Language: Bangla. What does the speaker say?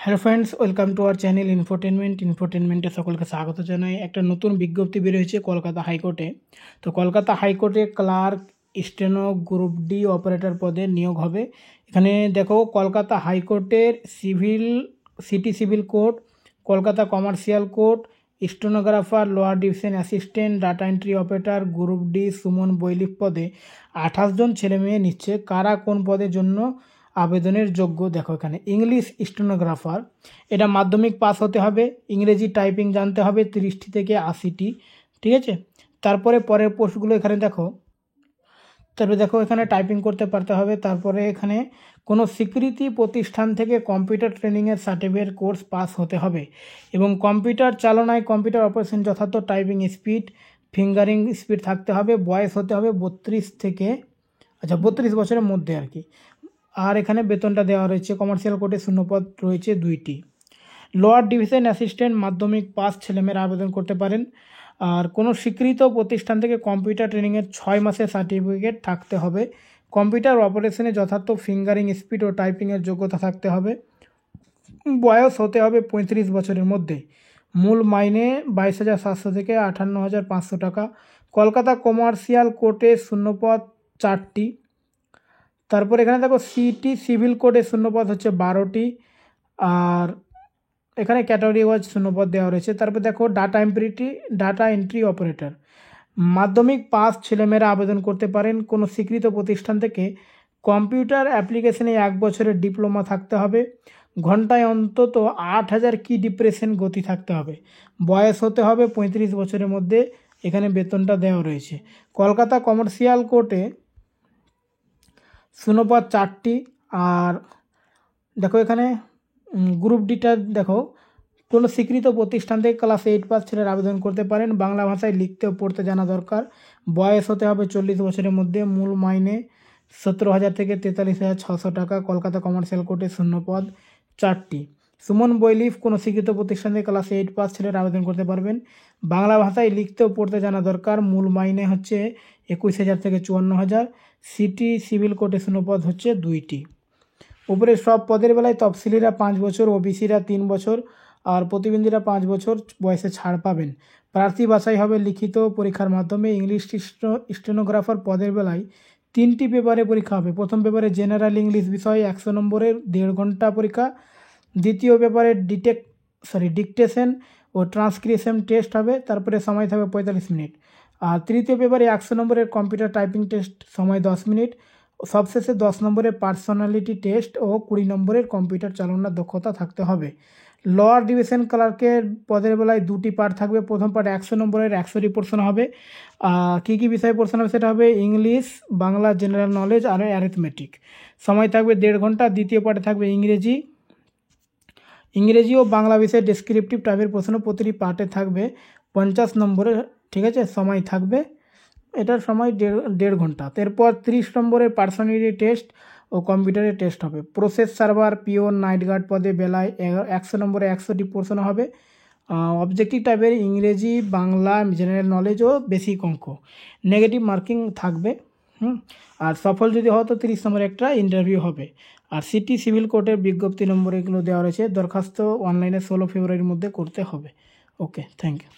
Hello friends, welcome to our channel ইনফোটেনমেন্টে সকলকে স্বাগত জানাই। একটা নতুন বিজ্ঞপ্তি বের হয়েছে কলকাতা হাইকোর্টে। তো কলকাতা হাইকোর্টে clerk, steno, group D operator পদে নিয়োগ হবে। এখানে দেখো, কলকাতা হাইকোর্টের city civil court, Kolkata commercial court, stenographer, lower division assistant, data entry operator, group D, summon bailiff পদে 28 জন ছেলে মেয়ে নিচ্ছে। কারা কোন পদের জন্য আবেদনের যোগ্য দেখো, এখানে ইংলিশ স্টেনোগ্রাফার, এটা মাধ্যমিক পাস হতে হবে, ইংরেজি টাইপিং জানতে হবে 30টি থেকে 80টি, ঠিক আছে। তারপরে পরের পোস্টগুলো এখানে দেখো, এখানে টাইপিং করতে পারতে হবে। তারপরে এখানে কোনো স্বীকৃতি প্রতিষ্ঠান থেকে কম্পিউটার ট্রেনিংয়ের সার্টিফিকেট কোর্স পাস হতে হবে এবং কম্পিউটার চালনায়, কম্পিউটার অপারেশন যথার্থ টাইপিং স্পিড, ফিঙ্গারিং স্পিড থাকতে হবে। বয়স হতে হবে 32 বছরের মধ্যে আর কি। আর এখানে বেতনটা দেওয়া রয়েছে। কমার্শিয়াল কোর্টে শূন্যপদ রয়েছে 2টি। লোয়ার ডিভিশন অ্যাসিস্ট্যান্ট মাধ্যমিক পাস ছেলেমেয়েরা আবেদন করতে পারেন। আর কোনো স্বীকৃত প্রতিষ্ঠান থেকে কম্পিউটার ট্রেনিংয়ের 6 মাসের সার্টিফিকেট থাকতে হবে। কম্পিউটার অপারেশনে যথার্থ ফিঙ্গারিং স্পিড ও টাইপিংয়ের যোগ্যতা থাকতে হবে। বয়স হতে হবে 35 বছরের মধ্যে। মূল মাইনে 22,700 থেকে 58,500 টাকা। কলকাতা কমার্শিয়াল কোর্টে শূন্যপদ 4টি। তারপর এখানে দেখো, সিটি সিভিল কোডে শূন্যপদ হচ্ছে 12টি। আর এখানে ক্যাটাগরি ওয়াইজ শূন্যপদ দেওয়া রয়েছে। তারপর দেখো, ডাটা এন্ট্রি অপারেটর মাধ্যমিক পাস ছেলেমেয়েরা আবেদন করতে পারেন। কোনো স্বীকৃত প্রতিষ্ঠান থেকে কম্পিউটার অ্যাপ্লিকেশনে 1 বছরের ডিপ্লোমা থাকতে হবে। ঘন্টায় অন্তত 8000 কি ডিপ্রেশন গতি থাকতে হবে। বয়স হতে হবে 35 বছরের মধ্যে। এখানে বেতনটা দেওয়া রয়েছে। কলকাতা কমার্শিয়াল কোর্টে শূন্যপদ 4টি। আর দেখো, এখানে গ্রুপ ডিটা দেখো, কোনো স্বীকৃত প্রতিষ্ঠান থেকে ক্লাস 8 পাস ছেলেরা আবেদন করতে পারেন। বাংলা ভাষায় লিখতে ও পড়তে জানা দরকার। বয়স হতে হবে 40 বছরের মধ্যে। মূল মাইনে 17,000 থেকে 43,600 টাকা। কলকাতা কমার্শিয়াল কোর্টে শূন্যপদ 4টি। সুমন বৈলিফ কোনো স্বীকৃত প্রতিষ্ঠান থেকে ক্লাস 8 পাস ছেলেরা আবেদন করতে পারবেন। বাংলা ভাষায় লিখতে ও পড়তে জানা দরকার। মূল মাইনে হচ্ছে 21,000 থেকে 54,000। সিটি সিভিল কোর্টে শূন্যপদ হচ্ছে 2টি। উপরে সব পদের বেলায় তফসিলিরা 5 বছর, ওবিসিরা 3 বছর আর প্রতিবন্ধীরা 5 বছর বয়সে ছাড় পাবেন। প্রার্থী বাছাই হবে লিখিত পরীক্ষার মাধ্যমে। ইংলিশ স্টেনোগ্রাফার পদের বেলায় 3টি পেপারে পরীক্ষা হবে। প্রথম পেপারে জেনারেল ইংলিশ বিষয়ে 100 নম্বরের 1.5 ঘন্টা পরীক্ষা। দ্বিতীয় পেপারে ডিকটেশন ও ট্রান্সক্রিপশন টেস্ট হবে, তারপরে সময় থাকবে 45 মিনিট। আর তৃতীয় পেপারে 100 নম্বরের কম্পিউটার টাইপিং টেস্ট, সময় 10 মিনিট। সবশেষে 10 নম্বরের পার্সোনালিটি টেস্ট ও 20 নম্বরের কম্পিউটার চালানোর দক্ষতা থাকতে হবে। লোয়ার ডিভিশন ক্লার্কের পদের বেলায় 2টি পার্ট থাকবে। প্রথম পার্ট 100 নম্বরের 100টি পোর্শন হবে। কী কী বিষয়ে পোর্শন হবে সেটা হবে ইংলিশ, বাংলা, জেনারেল নলেজ আর অ্যারিথমেটিক। সময় থাকবে 1.5 ঘন্টা। দ্বিতীয় পার্টে থাকবে ইংরেজি ও বাংলা বিষয়ে ডেসক্রিপটিভ টাইপের প্রশ্ন। প্রতিটি পার্টে থাকবে 50 নম্বরের, ঠিক আছে। সময় থাকবে, এটার সময় 1.5 ঘন্টা। এরপর 30 নম্বরের পার্সোনালিটি টেস্ট ও কম্পিউটারের টেস্ট হবে। Process server, peon, night guard পদে বেলায় 100 নম্বরে 100টি পোর্শন হবে। অবজেক্টিভ টাইপের ইংরেজি, বাংলা, জেনারেল নলেজ ও বেসিক অঙ্ক। নেগেটিভ মার্কিং থাকবে। আর সফল যদি হয় তো 30 নম্বরে একটা ইন্টারভিউ হবে। আর সিটি সিভিল কোর্টের বিজ্ঞপ্তি নম্বর এগুলো দেওয়া রয়েছে। দরখাস্ত অনলাইনে 16 ফেব্রুয়ারির মধ্যে করতে হবে। ওকে, থ্যাংক ইউ।